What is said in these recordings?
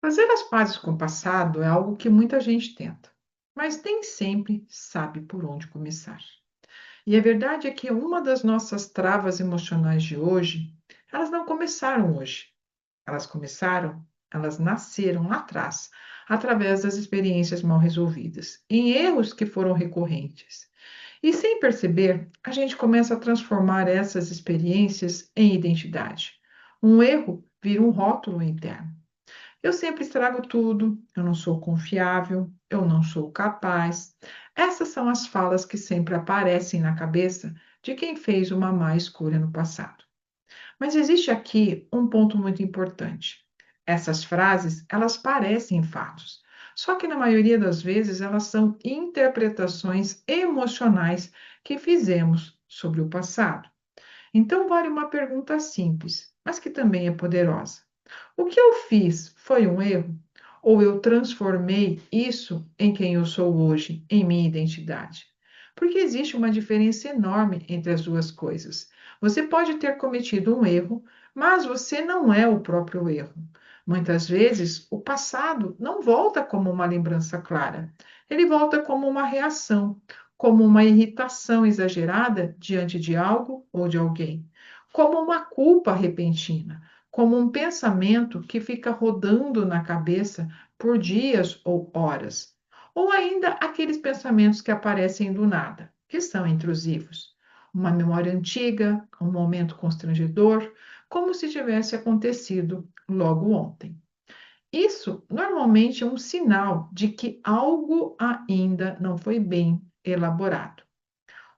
Fazer as pazes com o passado é algo que muita gente tenta, mas nem sempre sabe por onde começar. E a verdade é que uma das nossas travas emocionais de hoje, elas não começaram hoje. Elas nasceram lá atrás, através das experiências mal resolvidas, em erros que foram recorrentes. E sem perceber, a gente começa a transformar essas experiências em identidade. Um erro vira um rótulo interno. Eu sempre estrago tudo, eu não sou confiável, eu não sou capaz. Essas são as falas que sempre aparecem na cabeça de quem fez uma má escolha no passado. Mas existe aqui um ponto muito importante. Essas frases, elas parecem fatos, só que na maioria das vezes elas são interpretações emocionais que fizemos sobre o passado. Então vale uma pergunta simples, mas que também é poderosa. O que eu fiz foi um erro? Ou eu transformei isso em quem eu sou hoje, em minha identidade? Porque existe uma diferença enorme entre as duas coisas. Você pode ter cometido um erro, mas você não é o próprio erro. Muitas vezes, o passado não volta como uma lembrança clara, ele volta como uma reação, como uma irritação exagerada diante de algo ou de alguém, como uma culpa repentina, como um pensamento que fica rodando na cabeça por dias ou horas, ou ainda aqueles pensamentos que aparecem do nada, que são intrusivos. Uma memória antiga, um momento constrangedor, como se tivesse acontecido logo ontem. Isso normalmente é um sinal de que algo ainda não foi bem elaborado.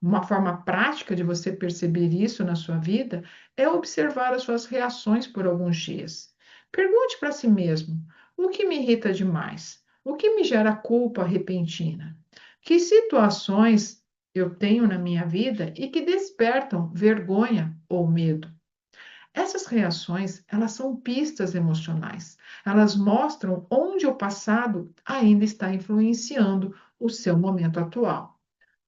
Uma forma prática de você perceber isso na sua vida é observar as suas reações por alguns dias. Pergunte para si mesmo: o que me irrita demais? O que me gera culpa repentina? Que situações eu tenho na minha vida e que despertam vergonha ou medo? Essas reações, elas são pistas emocionais. Elas mostram onde o passado ainda está influenciando o seu momento atual.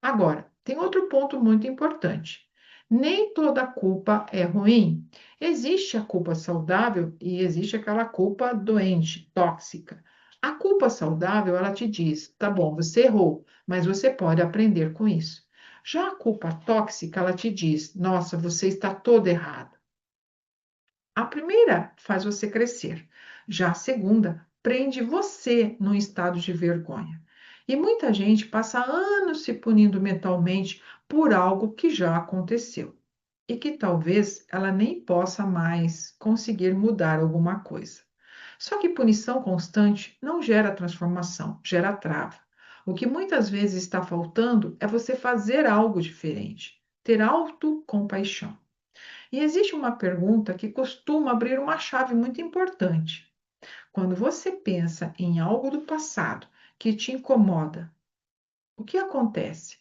Agora, tem outro ponto muito importante. Nem toda culpa é ruim. Existe a culpa saudável e existe aquela culpa doente, tóxica. A culpa saudável, ela te diz, tá bom, você errou, mas você pode aprender com isso. Já a culpa tóxica, ela te diz, nossa, você está todo errado. A primeira faz você crescer, já a segunda prende você num estado de vergonha. E muita gente passa anos se punindo mentalmente por algo que já aconteceu e que talvez ela nem possa mais conseguir mudar alguma coisa. Só que punição constante não gera transformação, gera trava. O que muitas vezes está faltando é você fazer algo diferente, ter autocompaixão. E existe uma pergunta que costuma abrir uma chave muito importante. Quando você pensa em algo do passado que te incomoda, o que acontece?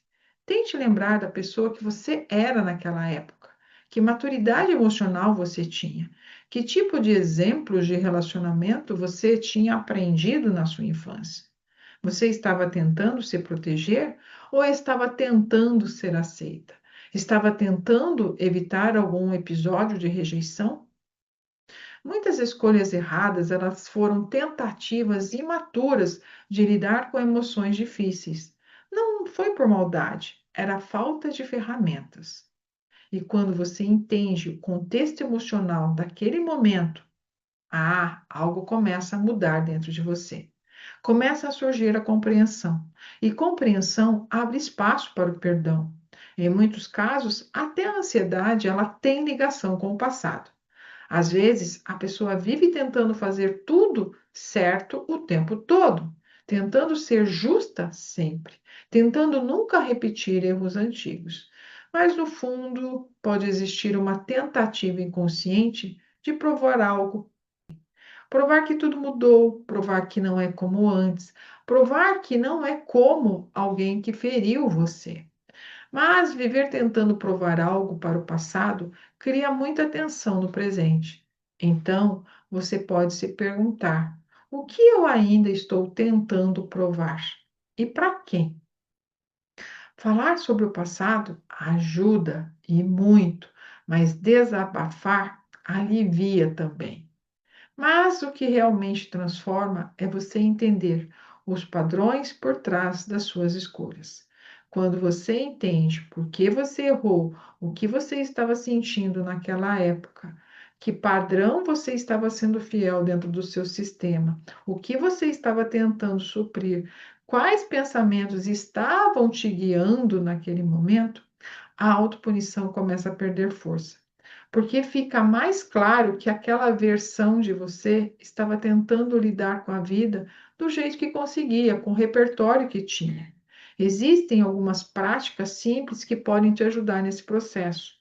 Tente lembrar da pessoa que você era naquela época. Que maturidade emocional você tinha? Que tipo de exemplos de relacionamento você tinha aprendido na sua infância? Você estava tentando se proteger ou estava tentando ser aceita? Estava tentando evitar algum episódio de rejeição? Muitas escolhas erradas, elas foram tentativas imaturas de lidar com emoções difíceis. Não foi por maldade, era falta de ferramentas. E quando você entende o contexto emocional daquele momento, algo começa a mudar dentro de você. Começa a surgir a compreensão. E compreensão abre espaço para o perdão. Em muitos casos, até a ansiedade, ela tem ligação com o passado. Às vezes, a pessoa vive tentando fazer tudo certo o tempo todo, tentando ser justa sempre, tentando nunca repetir erros antigos. Mas, no fundo, pode existir uma tentativa inconsciente de provar algo, provar que tudo mudou, provar que não é como antes, provar que não é como alguém que feriu você. Mas viver tentando provar algo para o passado cria muita tensão no presente. Então, você pode se perguntar: o que eu ainda estou tentando provar? E para quem? Falar sobre o passado ajuda e muito, mas desabafar alivia também. Mas o que realmente transforma é você entender os padrões por trás das suas escolhas. Quando você entende por que você errou, o que você estava sentindo naquela época, que padrão você estava sendo fiel dentro do seu sistema, o que você estava tentando suprir, quais pensamentos estavam te guiando naquele momento, a autopunição começa a perder força. Porque fica mais claro que aquela versão de você estava tentando lidar com a vida do jeito que conseguia, com o repertório que tinha. Existem algumas práticas simples que podem te ajudar nesse processo.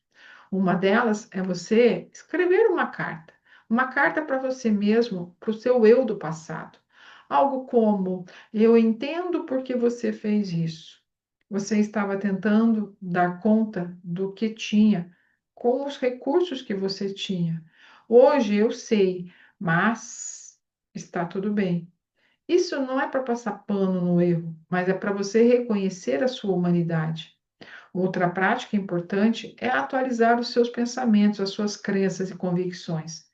Uma delas é você escrever uma carta para você mesmo, para o seu eu do passado. Algo como: eu entendo por que você fez isso. Você estava tentando dar conta do que tinha com os recursos que você tinha. Hoje eu sei, mas está tudo bem. Isso não é para passar pano no erro, mas é para você reconhecer a sua humanidade. Outra prática importante é atualizar os seus pensamentos, as suas crenças e convicções.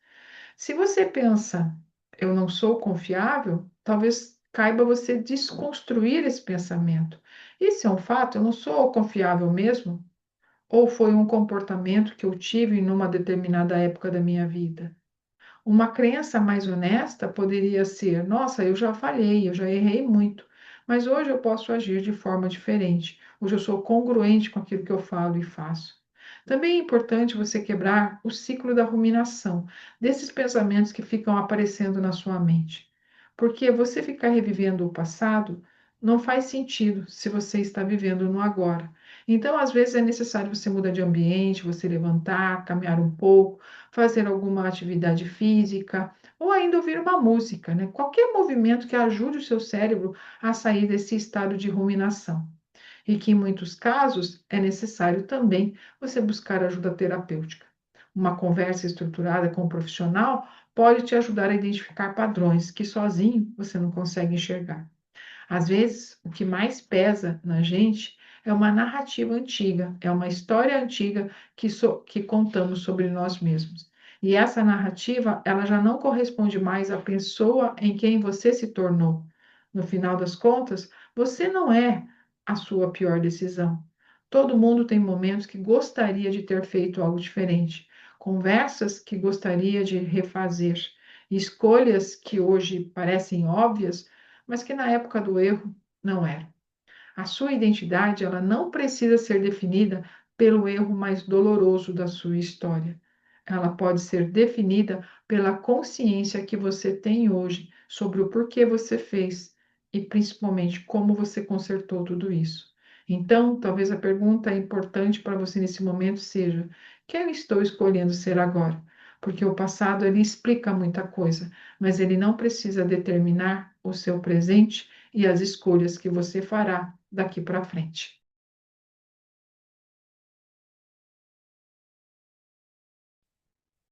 Se você pensa, eu não sou confiável, talvez caiba você desconstruir esse pensamento. Isso é um fato, eu não sou confiável mesmo? Ou foi um comportamento que eu tive numa determinada época da minha vida? Uma crença mais honesta poderia ser: nossa, eu já falhei, eu já errei muito, mas hoje eu posso agir de forma diferente. Hoje eu sou congruente com aquilo que eu falo e faço. Também é importante você quebrar o ciclo da ruminação, desses pensamentos que ficam aparecendo na sua mente. Porque você ficar revivendo o passado não faz sentido se você está vivendo no agora. Então, às vezes, é necessário você mudar de ambiente, você levantar, caminhar um pouco, fazer alguma atividade física ou ainda ouvir uma música, né? Qualquer movimento que ajude o seu cérebro a sair desse estado de ruminação. E que em muitos casos é necessário também você buscar ajuda terapêutica. Uma conversa estruturada com um profissional pode te ajudar a identificar padrões que sozinho você não consegue enxergar. Às vezes, o que mais pesa na gente é uma narrativa antiga, é uma história antiga que contamos sobre nós mesmos. E essa narrativa, ela já não corresponde mais à pessoa em quem você se tornou. No final das contas, você não é a sua pior decisão. Todo mundo tem momentos que gostaria de ter feito algo diferente, conversas que gostaria de refazer, escolhas que hoje parecem óbvias, mas que na época do erro não era. A sua identidade, ela não precisa ser definida pelo erro mais doloroso da sua história. Ela pode ser definida pela consciência que você tem hoje sobre o porquê você fez e principalmente como você consertou tudo isso. Então, talvez a pergunta importante para você nesse momento seja: quem eu estou escolhendo ser agora? Porque o passado ele explica muita coisa, mas ele não precisa determinar o seu presente e as escolhas que você fará daqui para frente.